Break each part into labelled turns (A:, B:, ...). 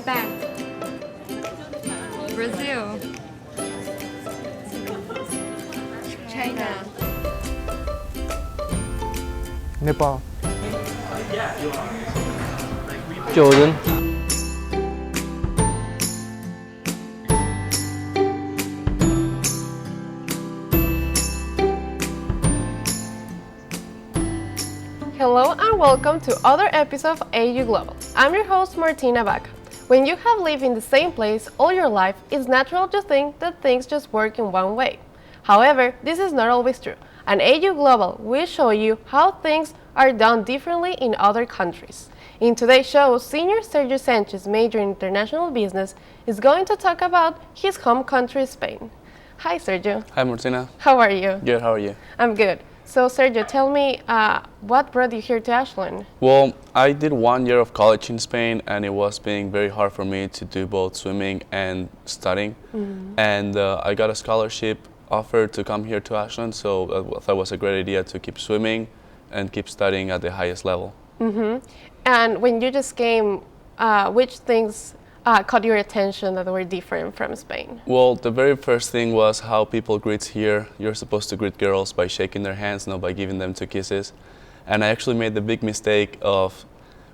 A: Japan. Brazil. China.
B: Nepal.
C: Jordan.
D: Hello and welcome to other episode of AU Global. I'm your host Martina Baca. When you have lived in the same place all your life, it's natural to think that things just work in one way. However, this is not always true, and AU Global will show you how things are done differently in other countries. In today's show, Senior Sergio Sanchez, major in international business, is going to talk about his home country, Spain. Hi Sergio.
C: Hi Martina.
D: How are you?
C: Good, how are you?
D: I'm good. So Sergio, tell me, what brought you here to Ashland?
C: Well, I did 1 year of college in Spain and it was being very hard for me to do both swimming and studying. And I got a scholarship offer to come here to Ashland, so I thought it was a great idea to keep swimming and keep studying at the highest level.
D: And when you just came, which things caught your attention that were different from Spain?
C: Well, the very first thing was how people greet here. You're supposed to greet girls by shaking their hands, not by giving them 2 kisses. And I actually made the big mistake of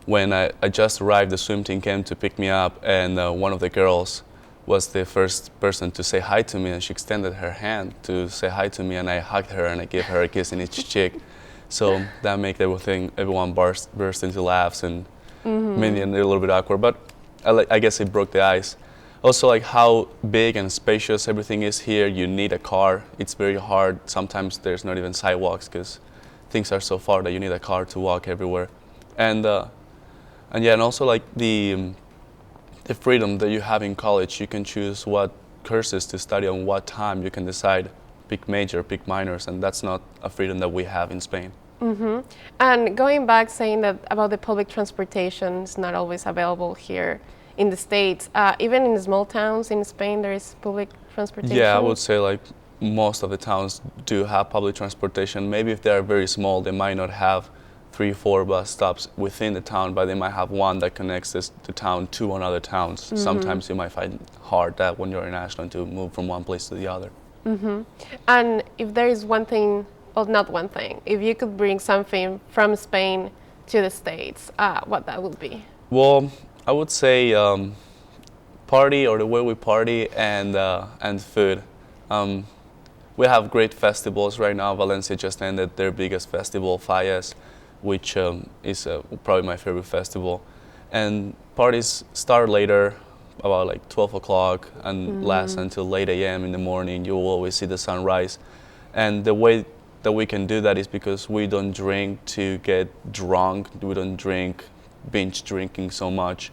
C: when I just arrived, the swim team came to pick me up, and one of the girls was the first person to say hi to me, and she extended her hand to say hi to me, and I hugged her and I gave her a kiss in each cheek. So that made everyone burst into laughs and made it a little bit awkward, but I guess it broke the ice. Also, like how big and spacious everything is here. You need a car. It's very hard. Sometimes there's not even sidewalks because things are so far that you need a car to walk everywhere. And yeah, and also like the freedom that you have in college. You can choose what courses to study on what time. You can decide, pick major, pick minors, and that's not a freedom that we have in Spain.
D: And going back, saying that about the public transportation is not always available here in the States. Even in small towns in Spain, there is public transportation.
C: Yeah, I would say like most of the towns do have public transportation. Maybe if they are very small, they might not have 3, 4 bus stops within the town, but they might have one that connects the town to another towns. Sometimes you might find hard that when you're in Ashland to move from one place to the other.
D: And if there is one thing, well, not one thing, if you could bring something from Spain to the States, what that would be?
C: Well, I would say party, or the way we party, and food. We have great festivals right now. Valencia just ended their biggest festival, Fallas, which is probably my favorite festival. And parties start later, about like 12 o'clock, and last until late a.m. in the morning. You will always see the sunrise. And the way that we can do that is because we don't drink to get drunk. We don't drink binge drinking so much,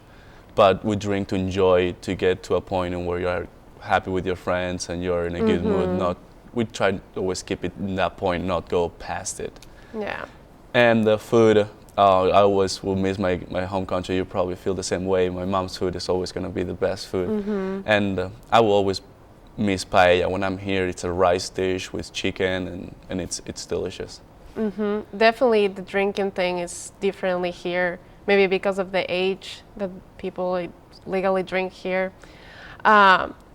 C: but we drink to enjoy, to get to a point where you're happy with your friends and you're in a good mood. We try to always keep it in that point, not go past it.
D: Yeah.
C: And the food, I always will miss my home country. You probably feel the same way. My mom's food is always going to be the best food. And I will always miss paella. When I'm here, it's a rice dish with chicken, and it's delicious.
D: Definitely the drinking thing is differently here, maybe because of the age that people legally drink here.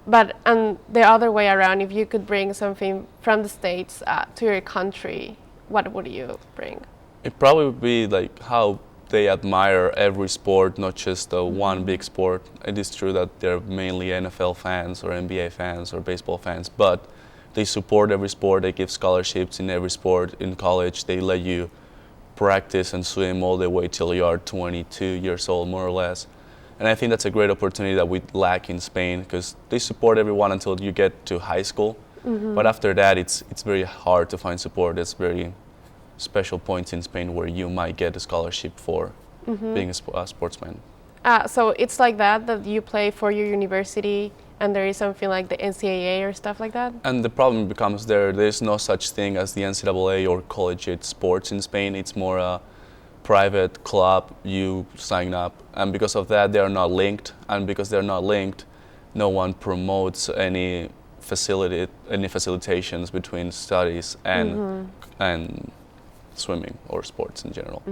D: But and the other way around, if you could bring something from the States to your country, what would you bring?
C: It probably would be like how they admire every sport, not just one big sport. It is true that they're mainly NFL fans or NBA fans or baseball fans, but they support every sport. They give scholarships in every sport. In college, they let you practice and swim all the way till you are 22 years old, more or less. And I think that's a great opportunity that we lack in Spain, because they support everyone until you get to high school. But after that, it's very hard to find support. It's very special points in Spain where you might get a scholarship for being a sportsman.
D: So it's like that you play for your university, and there is something like the NCAA or stuff like that?
C: And the problem becomes there's no such thing as the NCAA or collegiate sports in Spain. It's more a private club. You sign up, and because of that, they are not linked. And because they're not linked, no one promotes any facilitations between studies and swimming or sports in general.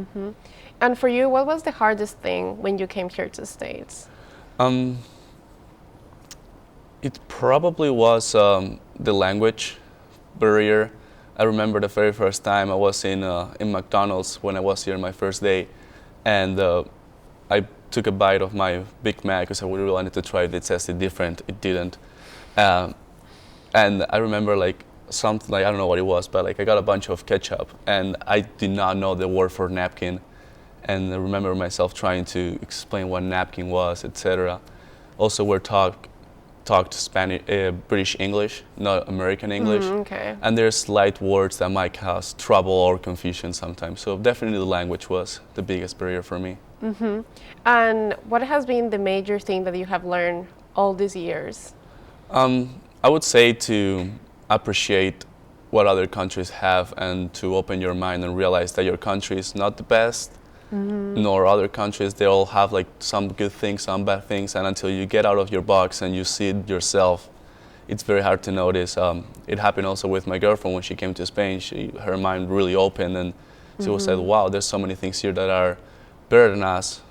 D: And for you, what was the hardest thing when you came here to the States?
C: Um, it probably was the language barrier. I remember the very first time I was in McDonald's when I was here my first day, and I took a bite of my Big Mac because I really wanted to try it. It tasted different. It didn't. Um, and I remember like something like, I don't know what it was, but like I got a bunch of ketchup and I did not know the word for napkin. And I remember myself trying to explain what napkin was, etc. Also, we're talked Spanish, British English, not American English.
D: Okay.
C: And there's slight words that might cause trouble or confusion sometimes. So definitely the language was the biggest barrier for me.
D: And what has been the major thing that you have learned all these years?
C: I would say to appreciate what other countries have and to open your mind and realize that your country is not the best, nor other countries. They all have like some good things, some bad things, and until you get out of your box and you see it yourself, it's very hard to notice. It happened also with my girlfriend when she came to Spain. Her mind really opened and she said, wow, there's so many things here that are better than us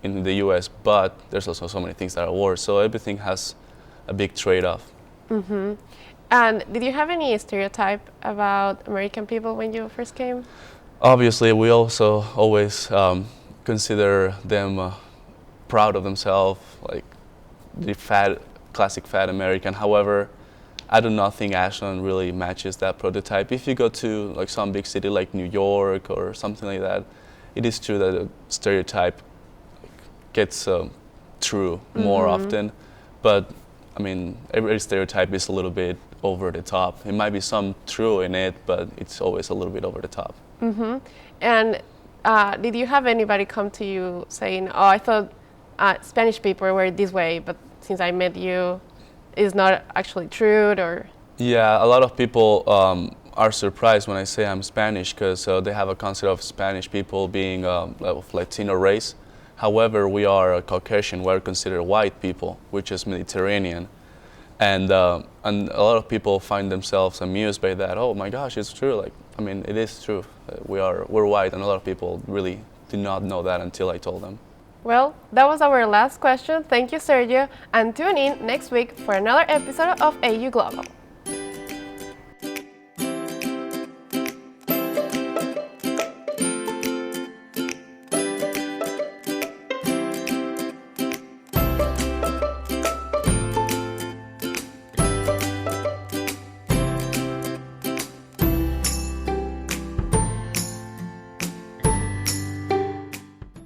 C: in the US, but there's also so many things that are worse. So everything has a big trade-off.
D: And did you have any stereotype about American people when you first came?
C: Obviously, we also always consider them proud of themselves, like the classic fat American. However, I do not think Ashland really matches that prototype. If you go to like some big city like New York or something like that, it is true that the stereotype gets true more often. But I mean, every stereotype is a little bit over the top. It might be some true in it, but it's always a little bit over the top.
D: And did you have anybody come to you saying, oh, I thought Spanish people were this way, but since I met you, it's not actually true, or?
C: Yeah, a lot of people are surprised when I say I'm Spanish because they have a concept of Spanish people being of Latino race. However, we are Caucasian, we're considered white people, which is Mediterranean. And a lot of people find themselves amused by that. Oh my gosh, it's true. Like, I mean, it is true. We're white, and a lot of people really did not know that until I told them.
D: Well, that was our last question. Thank you, Sergio, and tune in next week for another episode of AU Global.